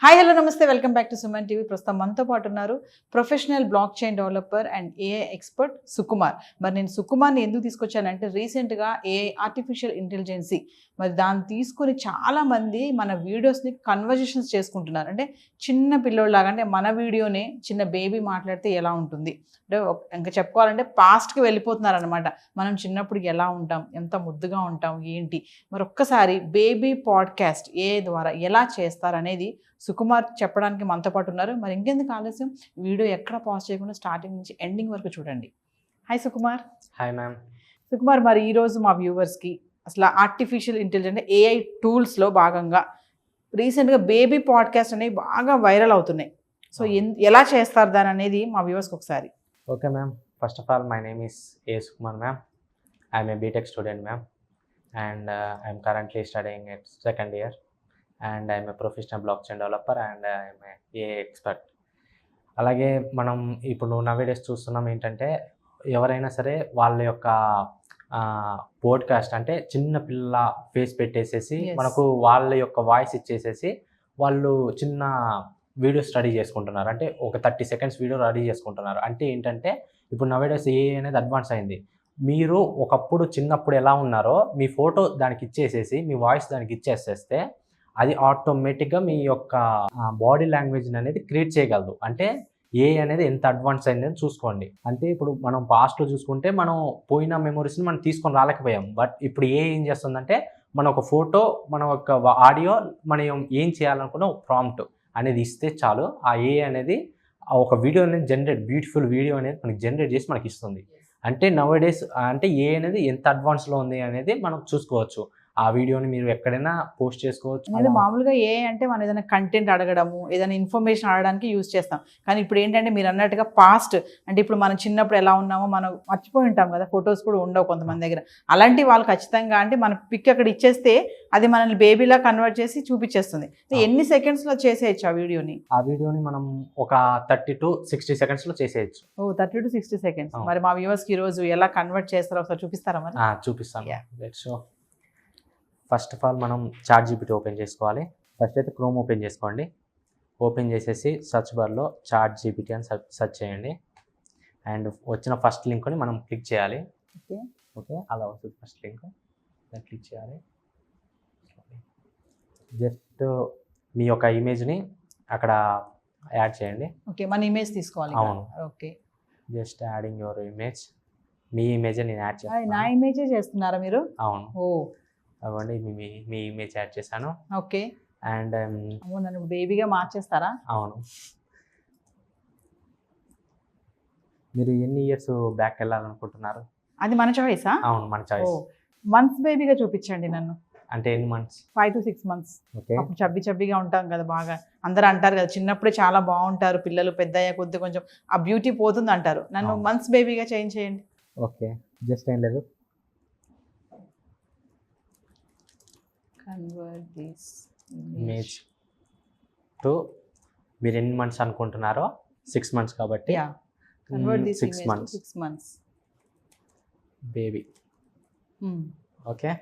Hi hello నమస్తే welcome back to Suman TV. ప్రస్తుతం మనతో పాటు ఉన్నారు professional block chain developer and AI expert Sukumar. మరి నేను సుకుమార్ని ఎందుకు తీసుకొచ్చానంటే రీసెంట్గా ఏఐ ఆర్టిఫిషియల్ ఇంటెలిజెన్సీ మరి దాన్ని తీసుకుని చాలామంది మన వీడియోస్ని కన్వర్జేషన్స్ చేసుకుంటున్నారు. అంటే చిన్న పిల్లోళ్ళలాగా, అంటే మన వీడియోనే చిన్న బేబీ మాట్లాడితే ఎలా ఉంటుంది, అంటే ఇంకా చెప్పుకోవాలంటే పాస్ట్కి వెళ్ళిపోతున్నారు అనమాట. మనం చిన్నప్పుడు ఎలా ఉంటాం, ఎంత ముద్దుగా ఉంటాం ఏంటి, మరి ఒక్కసారి బేబీ పాడ్కాస్ట్ ఏఐ ద్వారా ఎలా చేస్తారనేది సుకుమార్ చెప్పడానికి మనతో పాటు ఉన్నారు. మరి ఇంకెందుకు ఆలస్యం, వీడియో ఎక్కడ పాజ్ చేయకుండా స్టార్టింగ్ నుంచి ఎండింగ్ వరకు చూడండి. Hi Sukumar. Hi ma'am. Sukumar, మరి ఈరోజు మా వ్యూవర్స్కి అసలు ఆర్టిఫిషియల్ ఇంటెలిజెన్స్ ఏఐ టూల్స్లో భాగంగా రీసెంట్గా బేబీ పాడ్కాస్ట్ అనేవి బాగా వైరల్ అవుతున్నాయి. సో ఎలా చేస్తారు దాని అనేది మా వ్యూవర్స్కి ఒకసారి. Okay ma'am, first of all my name is A Sukumar ma'am. I'm a BTech student ma'am and I'm currently studying at second year and I'm a professional blockchain developer and I'm a AI expert. అలాగే మనం ఇప్పుడు nowadays చూస్తున్నాం ఏంటంటే ఎవరైనా సరే వాళ్ళ యొక్క podcast అంటే చిన్న పిల్ల ఫేస్ పెట్టేసేసి మనకు వాళ్ళ యొక్క వాయిస్ ఇచ్చేసేసి వాళ్ళు చిన్న వీడియో స్టడీ చేసుకుంటున్నారు. అంటే ఒక 30 seconds వీడియో రెడీ చేసుకుంటున్నారు. అంటే ఏంటంటే ఇప్పుడు నవేడేస్ AI అనేది అడ్వాన్స్ అయింది. మీరు ఒకప్పుడు చిన్నప్పుడు ఎలా ఉన్నారో మీ ఫోటో దానికి ఇచ్చేసేసి మీ వాయిస్ దానికి ఇచ్చేసేస్తే అది ఆటోమేటిక్గా మీ యొక్క బాడీ లాంగ్వేజ్ అనేది క్రియేట్ చేయగలదు. అంటే ఏ అనేది ఎంత అడ్వాన్స్ అయిందని చూసుకోండి. అంటే ఇప్పుడు మనం పాస్ట్లో చూసుకుంటే మనం పోయిన మెమొరీస్ని మనం తీసుకొని రాలేకపోయాం. బట్ ఇప్పుడు ఏం చేస్తుందంటే మన ఒక ఫోటో, మన ఒక ఆడియో, మనం ఏం చేయాలనుకున్న ఒక ప్రాంప్ట్ అనేది ఇస్తే చాలు, ఆ ఏ అనేది ఒక వీడియో అనేది బ్యూటిఫుల్ వీడియో అనేది మనకి జనరేట్ చేసి మనకి ఇస్తుంది. అంటే నౌడేస్ అంటే ఏ అనేది ఎంత అడ్వాన్స్లో ఉంది అనేది మనం చూసుకోవచ్చు. ఆ వీడియోని మీరు ఎక్కడైనా పోస్ట్ చేసుకోవచ్చు. అనేది మామూలుగా ఏ అంటే మనం ఏదైనా కంటెంట్ అడగడము, ఏదైనా ఇన్ఫర్మేషన్ అడగడానికి యూజ్ చేస్తాం. కానీ ఇప్పుడు ఏంటంటే మీరు అన్నట్టుగా పాస్ట్, అంటే ఇప్పుడు మనం చిన్నప్పుడు ఎలా ఉన్నామో మనం మర్చిపోయి ఉంటాం కదా, ఫొటోస్ కూడా ఉండవు కొంతమంది దగ్గర. అలాంటి వాళ్ళు ఖచ్చితంగా అంటే మన పిక్ అక్కడ ఇచ్చేస్తే అది మనల్ని బేబీలా కన్వర్ట్ చేసి చూపించేస్తుంది. ఎన్ని సెకండ్స్లో చేసేయచ్చు ఆ వీడియోని? ఆ వీడియోని మనం ఒక 30 to 60 seconds చేసేయచ్చు. 30 to 60 seconds. మరి మా వ్యూవర్స్కి ఈరోజు ఎలా కన్వర్ట్ చేస్తారో ఒకసారి చూపిస్తారా? మరి చూపిస్తాను. Let's show. First of all మనం చాట్ జీపీటీ ఓపెన్ చేసుకోవాలి. ఫస్ట్ అయితే క్రోమ్ ఓపెన్ చేసుకోండి. ఓపెన్ చేసేసి సర్చ్ బార్లో చాట్ జీపీటీ అని సెర్చ్ చేయండి. అండ్ వచ్చిన ఫస్ట్ లింక్ని మనం క్లిక్ చేయాలి. ఓకే, అలా వస్తుంది ఫస్ట్ లింక్, దాన్ని క్లిక్ చేయాలి. జస్ట్ మీ యొక్క ఇమేజ్ని అక్కడ యాడ్ చేయండి. ఓకే, మన ఇమేజ్ తీసుకోవాలి. అవును. Okay, just adding your image. Me image నేను యాడ్ చేస్తాను. నా ఇమేజే చేస్తున్నారా మీరు? అవును. ఓ అవ్వండి, మీ ఇమేజ్ యాడ్ చేశాను. ఓకే. అండ్ నన్ను బేబీగా మార్చేస్తారా? అవును. మీరు ఎన్ని ఇయర్స్ బ్యాక్ వెళ్ళాలనుకుంటున్నారు? అది మన చాయిసా? అవును, మన చాయిస్. మంత్స్ బేబీగా చూపించండి నన్ను. అంటే ఎన్ని మంత్స్? 5 to 6 months. ఓకే. అప్పుడు చబ్బిగా ఉంటాం కదా బాగా. అందరూ అంటారు కదా చిన్నప్పుడే చాలా బాగుంటారు పిల్లలు, పెద్ద అయ్యే కొద్ది కొంచెం ఆ బ్యూటీ పోతుంది అంటారు. నన్ను మంత్స్ బేబీగా చేంజ్ చేయండి. ఓకే, జస్ట్ ఏం లేదు, కన్వర్ట్ దిస్ ఇమేజ్ టు మీరు ఎన్ని మంత్స్ అనుకుంటున్నారో 6 months కాబట్టి convert this 6 months 6 months baby. Okay,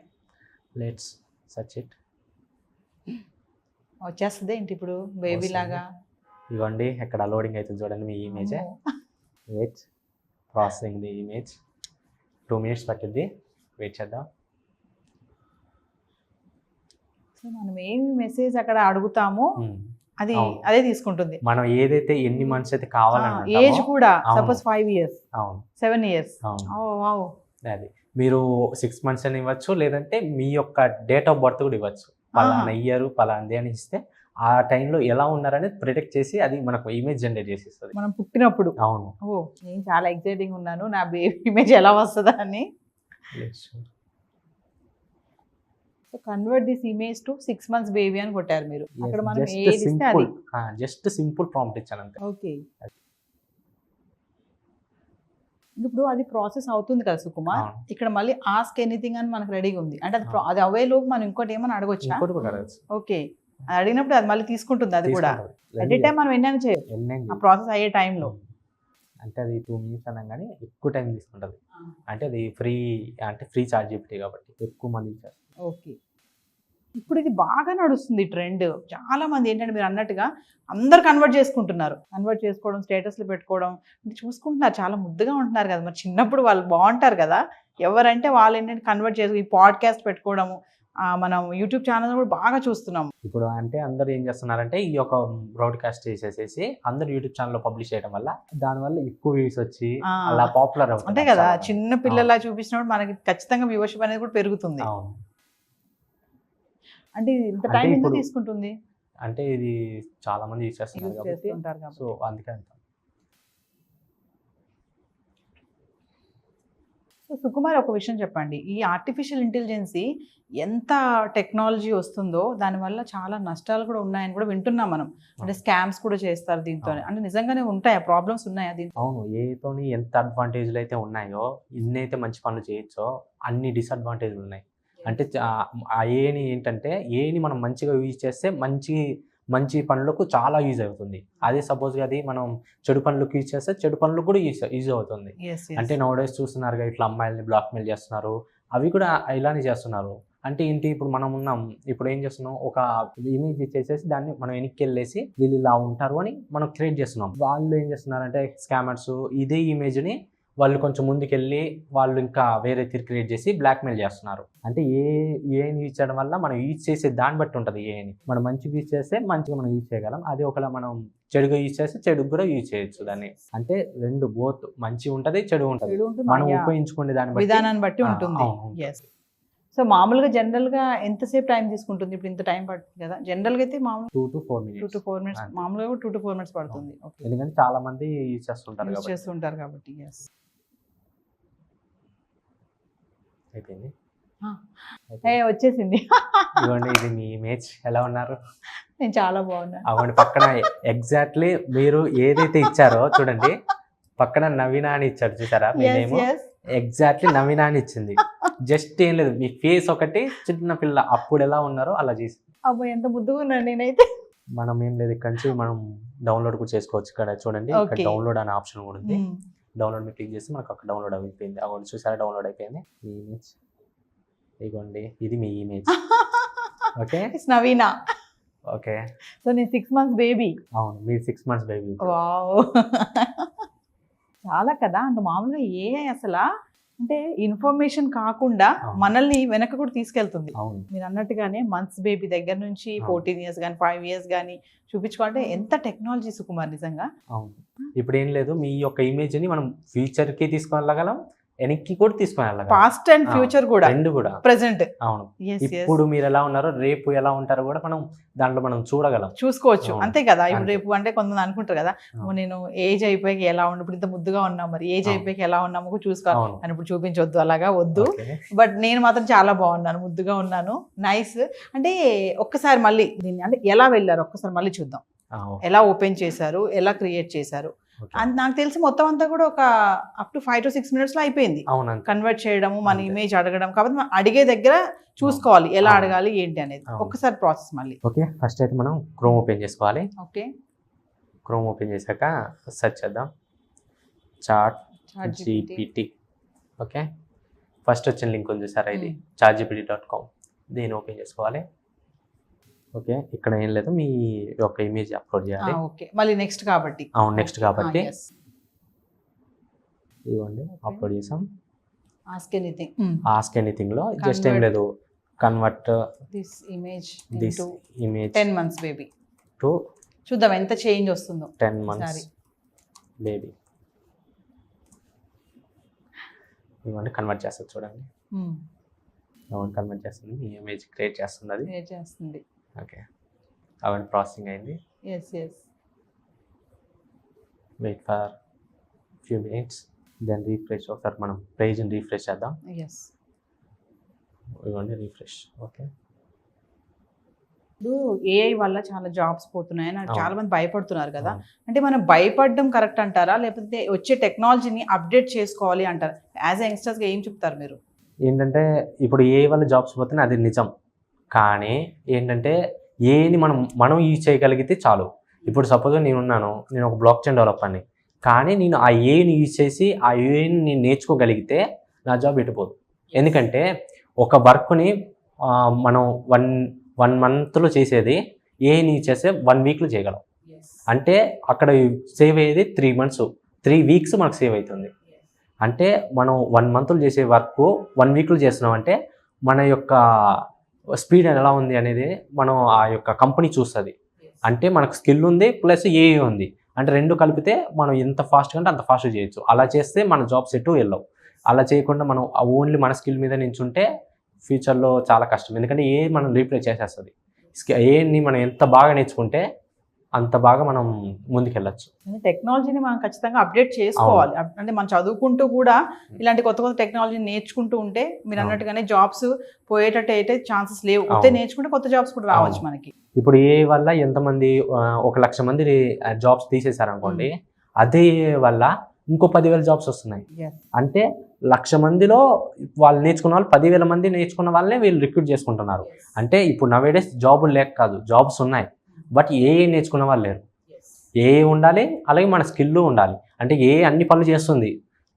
let's search it. వచ్చేస్తుంది ఏంటి ఇప్పుడు బేబీ లాగా? ఇవ్వండి, ఎక్కడ లోడింగ్ అవుతుంది చూడండి మీ ఇమేజే. Wait, processing the image. 2 minutes పట్టింది, వెయిట్ చేద్దాం. సో మనం ఏమి మెసేజ్ అక్కడ అడుగుతామో అది అదే తీసుకుంటుంది. మనం ఏదైతే ఎన్ని మంత్స్ అయితే కావాలన్నా ఏజ్ కూడా సపోజ్ 5 years, అవును 7 years. అది మీరు 6 months అని ఇవ్వచ్చు, లేదంటే మీ యొక్క డేట్ ఆఫ్ బర్త్ కూడా ఇవ్వచ్చు. పలానా ఇయర్ పలాంది అని ఇస్తే ఆ టైంలో ఎలా ఉన్నారనేది ప్రిడిక్ట్ చేసి అది మనకు ఇమేజ్ జనరేట్ చేసి ఇస్తుంది మనం పుట్టినప్పుడు. అవును. నేను చాలా ఎక్సైటింగ్ ఉన్నాను, నా బేబీ ఇమేజ్ ఎలా వస్తుందా అని. So convert this image to 6 months baby అని కొట్టారు మీరు. అక్కడ మనం ఏది ఇస్తే అది. జస్ట్ సింపుల్ ప్రాంప్ట్ ఇచ్చాను అంతే. ఓకే, ఇప్పుడు అది ప్రాసెస్ అవుతుంది కదా సుకుమార్. ఇక్కడ మళ్ళీ ఆస్క్ ఎనీథింగ్ అని మనకు రెడీగా ఉంది. అంటే అది అవేలోపు మనం ఇంకోటి ఏమని అడగొచ్చా? ఓకే, అది అడిగినప్పుడు అది మళ్ళీ తీసుకుంటుంది. అది కూడా ఎట్ ఏ టైం మనం ఎన్నైనా చేయొచ్చు ఆ ప్రాసెస్ అయ్యే టైంలో. అంటే అది 2 minutes అన్నా కానీ ఎక్కువ టైం తీసుకుంటుంది. అంటే అది ఫ్రీ చాట్ జీపీటీ కాబట్టి ఎక్కువ మంది ఇచ్చారు. ఓకే, ఇప్పుడు ఇది బాగా నడుస్తుంది ట్రెండ్. చాలా మంది ఏంటంటే మీరు అన్నట్టుగా అందరు కన్వర్ట్ చేసుకుంటున్నారు. కన్వర్ట్ చేసుకోవడం, స్టేటస్లు పెట్టుకోవడం అంటే చూసుకుంటున్నారు. చాలా ముద్దుగా ఉంటున్నారు కదా. మరి చిన్నప్పుడు వాళ్ళు బాగుంటారు కదా. ఎవరంటే వాళ్ళు ఏంటంటే కన్వర్ట్ చేసి ఈ పాడ్కాస్ట్ పెట్టుకోవడము, మనం యూట్యూబ్ ఛానల్ కూడా బాగా చూస్తున్నాం. ఇప్పుడు అంటే అందరూ ఏం చేస్తున్నారంటే ఈ యొక్క బ్రాడ్కాస్ట్ చేసేసేసి అందరూ యూట్యూబ్ ఛానల్లో పబ్లిష్ చేయడం వల్ల దానివల్ల ఎక్కువ వ్యూస్ వచ్చి అలా పాపులర్ అవుతుంది. అంతే కదా, చిన్న పిల్లలా చూపించినప్పుడు మనకి ఖచ్చితంగా వ్యూవర్షిప్ అనేది కూడా పెరుగుతుంది. అంటే ఇంత టైం ఎందుకు తీసుకుంటుంది అంటే ఇది చాలా మంది యూజ్ చేస్తున్నారు కాబట్టి, సో అందుకే. సో సుకుమార్, ఒక విషయం చెప్పండి. ఈ ఆర్టిఫిషియల్ ఇంటెలిజెన్సీ ఎంత టెక్నాలజీ వస్తుందో దానివల్ల చాలా నష్టాలు కూడా ఉన్నాయని కూడా వింటున్నాం మనం. అంటే స్కామ్స్ కూడా చేస్తారు దీంతో. అంటే నిజంగానే ఉంటాయా, ప్రాబ్లమ్స్ ఉన్నాయా దీంతో? అవును, ఏతోని ఎంత అడ్వాంటేజ్లు అయితే ఉన్నాయో, ఇన్నైతే మంచి పనులు చేయొచ్చో అన్ని డిసడ్వాంటేజ్లు ఉన్నాయి. అంటే ఆ ఏని ఏంటంటే ఏని మనం మంచిగా యూజ్ చేస్తే మంచి పనులకు చాలా యూజ్ అవుతుంది. అదే సపోజ్గా అది మనం చెడు పనులకు యూజ్ చేస్తే చెడు పనులకు కూడా యూజ్ అవుతుంది. అంటే నౌడేస్ చూస్తున్నారుగా, ఇట్లా అమ్మాయిల్ని బ్లాక్మెయిల్ చేస్తున్నారు, అవి కూడా ఇలానే చేస్తున్నారు. అంటే ఏంటి, ఇప్పుడు మనం ఉన్నాం, ఇప్పుడు ఏం చేస్తున్నాం, ఒక ఇమేజ్ ఇచ్చేసేసి దాన్ని మనం వెనక్కి వెళ్ళేసి వీళ్ళు ఇలా ఉంటారు అని మనం క్రియేట్ చేస్తున్నాం. వాళ్ళు ఏం చేస్తున్నారంటే స్కామర్స్ ఇదే ఇమేజ్ని వాళ్ళు కొంచెం ముందుకెళ్ళి వాళ్ళు ఇంకా వేరే క్రియేట్ చేసి బ్లాక్మెయిల్ చేస్తున్నారు. అంటే ఏని యూజ్ చేయడం వల్ల మనం యూజ్ చేసే దాన్ని బట్టి ఉంటుంది. ఏని మనం మంచిగా యూజ్ చేస్తే మంచిగా మనం యూజ్ చేయగలం. అదే ఒకవేళ మనం చెడుగా యూజ్ చేస్తే చెడుగా కూడా యూజ్ చేయొచ్చు దాన్ని. అంటే రెండు బోత్ మంచి ఉంటుంది, చెడు ఉంటుంది. మనం ఉపయోగించుకునే దాని విధానాన్ని బట్టి ఉంటుంది. సో మామూలుగా జనరల్గా ఎంతసేపు టైం తీసుకుంటుంది? ఇప్పుడు ఇంత టైం పడుతుంది కదా, జనరల్గా అయితే మామూలు 2 to 4 minutes. 2 to 4 minutes, మామూలుగా 2 to 4 minutes పడుతుంది. ఎందుకంటే చాలా మంది యూజ్ చేస్తుంటారు కాబట్టి. అయిపోయింది, వచ్చేసింది. ఇవ్వండి, ఇది మీ ఇమేజ్. ఎలా ఉన్నారు? నేను చాలా బాగున్నా. అవ్వండి, పక్కన ఎగ్జాక్ట్లీ మీరు ఏదైతే ఇచ్చారో చూడండి, పక్కన నవీన అని ఇచ్చారు చూసారా, మీరేమో ఎగ్జాక్ట్లీ నవీన అని ఇచ్చింది. జస్ట్ ఏం లేదు, మీ ఫేస్ ఒకటి చిన్న పిల్ల అప్పుడు ఎలా ఉన్నారో అలా చేసి. అబ్బా, ఎంత ముద్దుగా ఉన్నాను నేనైతే. మనం ఏం లేదు, ఇక్కడ నుంచి మనం డౌన్లోడ్ కూడా చేసుకోవచ్చు. ఇక్కడ చూడండి, ఇక్కడ డౌన్లోడ్ అనే ఆప్షన్ కూడా ఉంది. డౌన్లోడ్ మీద క్లిక్ చేస్తే మనకు అక్కడ డౌన్లోడ్ అయిపోయింది. అక్కడ చూసారా, డౌన్లోడ్ అయిపోయింది మీ ఇమేజ్. ఇదిగోండి, ఇది మీ image. Okay, Naveena. Okay, so నేను 6 months బేబీ. అవును, మీరు 6 months బేబీ. వావ్, చాలా కదా. అంటే మామూలుగా అసలు అంటే ఇన్ఫర్మేషన్ కాకుండా మనల్ని వెనక కూడా తీసుకెళ్తుంది. మీరు అన్నట్టుగానే మంత్స్ బేబీ దగ్గర నుంచి 14 years కానీ 5 years కానీ చూపించుకోవాలంటే ఎంత టెక్నాలజీ సుకుమార్ నిజంగా. అవును, ఇప్పుడు ఏం లేదు, మీ యొక్క ఇమేజ్ ని మనం ఫ్యూచర్ కి తీసుకెళ్ళగలం, వెనక్కి కూడా తీసుకెళ్ళగలం. పాస్ట్ అండ్ ఫ్యూచర్ కూడా, రెండు కూడా ప్రెసెంట్. అవును, ఇప్పుడు మీరు ఎలా ఉన్నారో రేపు ఎలా ఉంటారో కూడా మనం దాంట్లో మనం చూసుకోవచ్చు. అంతే కదా. ఇప్పుడు రేపు అంటే కొంతమంది అనుకుంటారు కదా, నేను ఏజ్ అయిపోయాక ఎలా ఉన్నా, ఇప్పుడు ఇంత ముద్దుగా ఉన్నా, మరి ఏజ్ అయిపోయాక ఎలా ఉన్నామో చూసుకోవాలి అని ఇప్పుడు చూపించొద్దు, అలాగా వద్దు. బట్ నేను మాత్రం చాలా బాగున్నాను, ముద్దుగా ఉన్నాను. నైస్. అంటే ఒక్కసారి మళ్ళీ దీన్ని అంటే ఎలా వెళ్ళారు ఒక్కసారి మళ్ళీ చూద్దాం. ఎలా ఓపెన్ చేశారు, ఎలా క్రియేట్ చేశారు. నాకు తెలిసి మొత్తం అంతా కూడా ఒక అప్ టు 5 to 6 minutes లో అయిపోయింది. కన్వర్ట్ చేయడము, మన ఇమేజ్ అడగడం. కాబట్టి మనం అడిగే దగ్గర చూసుకోవాలి ఎలా అడగాలి ఏంటి అనేది. ఒక్కసారి ప్రాసెస్ మళ్ళీ. ఓకే, ఫస్ట్ అయితే మనం క్రోమ్ ఓపెన్ చేసుకోవాలి. ఓకే, క్రోమ్ ఓపెన్ చేశాక సెర్చ్ చేద్దాం, చాట్ జీపీటీ. ఓకే, ఫస్ట్ వచ్చిన లింక్ ఉంది సార్, ఇది chatgpt.com. దీన్ని ఓపెన్ చేసుకోవాలి. ఓకే, ఇక్కడ ఏం లేదు, మీ యొక్క ఇమేజ్ అప్లోడ్ చేయాలి. ఓకే, మళ్ళీ నెక్స్ట్ కాబట్టి. అవును, నెక్స్ట్ కాబట్టి ఇవ్వండి, అప్లోడ్ చేసాం. ఆస్క్ ఎనీథింగ్ లో జస్ట్ ఏం లేదు, convert this image 10 months baby to, చూద్దాం ఎంత చేంజ్ వస్తుందో. 10 months బేబీ. ఇవ్వండి, కన్వర్ట్ చేస్తుంది చూడండి. కన్వర్ట్ చేస్తుంది, మీ ఇమేజ్ క్రియేట్ చేస్తుంది, అది క్రియేట్ చేస్తుంది. ఓకే, అవన్నీ ప్రాసెసింగ్ అయింది. Wait for few minutes, then refresh. ఒకసారి మనం పేజ్ని రీఫ్రెష్ చేద్దాం. ఇవ్వండి, రీఫ్రెష్. ఓకే, ఇప్పుడు ఏఐ వల్ల చాలా జాబ్స్ పోతున్నాయని చాలా మంది భయపడుతున్నారు కదా. అంటే మనం భయపడడం కరెక్ట్ అంటారా, లేకపోతే వచ్చే టెక్నాలజీని అప్డేట్ చేసుకోవాలి అంటారా? యాజ్ ఎ యంగ్స్టర్స్గా ఏం చెప్తారు మీరు? ఏంటంటే ఇప్పుడు ఏఐ వల్ల జాబ్స్ పోతున్నాయి, అది నిజం. కానీ ఏంటంటే ఏని మనం యూజ్ చేయగలిగితే చాలు. ఇప్పుడు సపోజ్ నేను ఒక బ్లాక్ చైన్ డెవలపర్ని, కానీ నేను ఆ ఏని యూజ్ చేసి ఆ ఏని నేను నేర్చుకోగలిగితే నా జాబ్ ఎటుపోదు. ఎందుకంటే ఒక వర్క్ని మనం 1 monthలో చేసేది ఏఐని చేస్తే 1 weekలో చేయగలం. అంటే అక్కడ సేవ్ అయ్యేది 3 months, 3 weeks మనకు సేవ్ అవుతుంది. అంటే మనం 1 monthలో చేసే వర్క్ 1 weekలో చేస్తున్నాం అంటే మన యొక్క స్పీడ్ ఎలా ఉంది అనేది మనం ఆ యొక్క కంపెనీ చూస్తుంది. అంటే మనకు స్కిల్ ఉంది ప్లస్ ఏఐ ఉంది, అంటే 2 కలిపితే మనం ఎంత ఫాస్ట్గా అంటే అంత ఫాస్ట్గా చేయొచ్చు. అలా చేస్తే మన జాబ్స్ ఎటు వెళ్ళవు. అలా చేయకుండా మనం ఓన్లీ మన స్కిల్ మీద నించుంటే ఫ్యూచర్లో చాలా కష్టం. ఎందుకంటే ఏఐ మనం రీప్లేస్ చేసేస్తుంది. ఏఐని మనం ఎంత బాగా నేర్చుకుంటే అంత బాగా మనం ముందుకెళ్ళచ్చు. టెక్నాలజీని మనం ఖచ్చితంగా అప్డేట్ చేసుకోవాలి. అంటే మనం చదువుకుంటూ కూడా ఇలాంటి కొత్త కొత్త టెక్నాలజీని నేర్చుకుంటూ ఉంటే మీరు అన్నట్టుగానే జాబ్స్ పోయేటట్టు అయితే ఛాన్సెస్ లేవు. కొత్త నేర్చుకుంటే కొత్త జాబ్స్ కూడా రావచ్చు మనకి. ఇప్పుడు ఏ వల్ల ఎంతమంది 1,00,000 మంది జాబ్స్ తీసేశారనుకోండి, అదే వల్ల ఇంకో 10,000 జాబ్స్ వస్తున్నాయి. అంటే 1,00,000 మందిలో వాళ్ళు నేర్చుకున్న వాళ్ళు 10,000 మంది నేర్చుకున్న వాళ్ళనే వీళ్ళు రిక్రూట్ చేసుకుంటున్నారు. అంటే ఇప్పుడు నవేడేస్ జాబులు లేక కాదు, జాబ్స్ ఉన్నాయి, బట్ ఏఐ నేర్చుకున్న వాళ్ళు లేరు. ఏఐ ఉండాలి, అలాగే మన స్కిల్ ఉండాలి. అంటే ఏఐ అన్ని పనులు చేస్తుంది,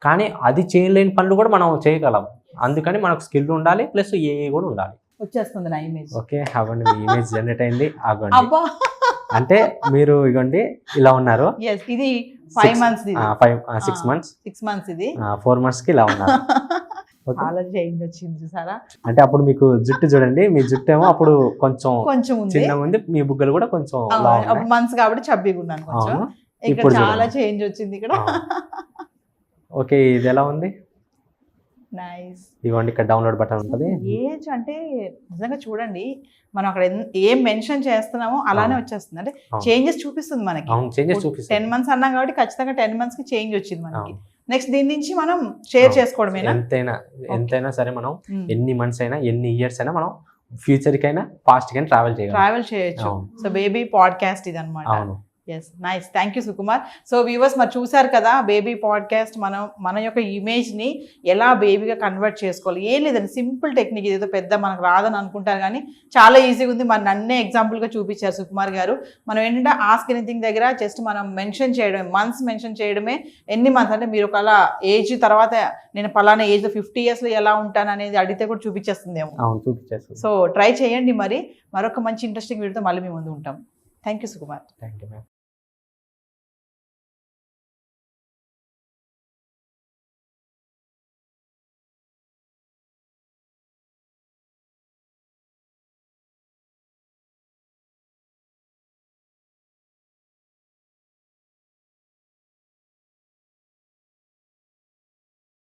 కానీ అది చేయలేని పనులు కూడా మనం చేయగలం. అందుకని మనకు స్కిల్ ఉండాలి, ప్లస్ ఏఐ కూడా ఉండాలి. వచ్చేస్తుంది నా ఇమేజ్. ఓకే, అవ్వండి, మీ ఇమేజ్ జనరేట్ అయింది. అవ్వండి. అంటే మీరు ఇగోండి ఇలా ఉన్నారు. ఇది 5 months, 6 months, 6 months, ఇది 4 monthsకి ఇలా ఉన్నారు. చాలా చేంజ్ వచ్చింది చూసారా. అంటే అప్పుడు మీకు జుట్టు చూడండి, మీ జుట్టు ఏమో అప్పుడు కొంచెం చిన్నగా ఉంది, మీ బుగ్గలు కూడా కొంచెం మంత్స్ కాబట్టి చబ్బీగా ఉన్నాను కొంచెం. ఇక్కడ చాలా చేంజ్ వచ్చింది ఇక్కడ. ఓకే, ఇది ఎలా ఉంది? నైస్. ఇవ్వండి, ఇక్కడ డౌన్లోడ్ బటన్ ఉంటుంది. ఏజ్ అంటే నిజంగా చూడండి, మనం అక్కడ ఏం మెన్షన్ చేస్తున్నామో అలానే వచ్చేస్తుంది. అంటే చేంజెస్ చూపిస్తుంది మనకి. 10 months అన్నాం కాబట్టి ఖచ్చితంగా 10 months కి చేంజ్ వచ్చింది మనకి. నెక్స్ట్ దీని నుంచి మనం షేర్ చేసుకోవడమేనా? ఎంతైనా సరే మనం ఎన్ని మంత్స్ అయినా ఎన్ని ఇయర్స్ అయినా మనం ఫ్యూచర్ కైనా పాస్ట్ కైనా ట్రావెల్ చేయొచ్చు. సో బేబీ పాడ్కాస్ట్ ఇది అనమాట. Yes, nice. Thank you Sukumar. So viewers మరి చూసారు కదా బేబీ పాడ్కాస్ట్, మన యొక్క ఇమేజ్ని ఎలా బేబీగా కన్వర్ట్ చేసుకోవాలి. ఏం లేదండి, సింపుల్ టెక్నిక్. ఇదేదో పెద్ద మనకు రాదని అనుకుంటారు కానీ చాలా ఈజీగా ఉంది. మన నన్నే ఎగ్జాంపుల్గా చూపించారు సుకుమార్ గారు. మనం ఏంటంటే ఆస్క్ ఎనీథింగ్ దగ్గర జస్ట్ మనం మెన్షన్ చేయడమే, మంత్స్ మెన్షన్ చేయడమే. ఎన్ని మంత్స్ అంటే మీరు ఒకలా ఏజ్ తర్వాత నేను పలానా ఏజ్లో 50 yearsలో ఎలా ఉంటాను అనేది అడిగితే కూడా చూపించేస్తుందేమో. సో ట్రై చేయండి. మరొక మంచి ఇంట్రెస్టింగ్ వీడియోతో మళ్ళీ మీ ముందు ఉంటాం. Thank you Sukumar. Thank you ma'am.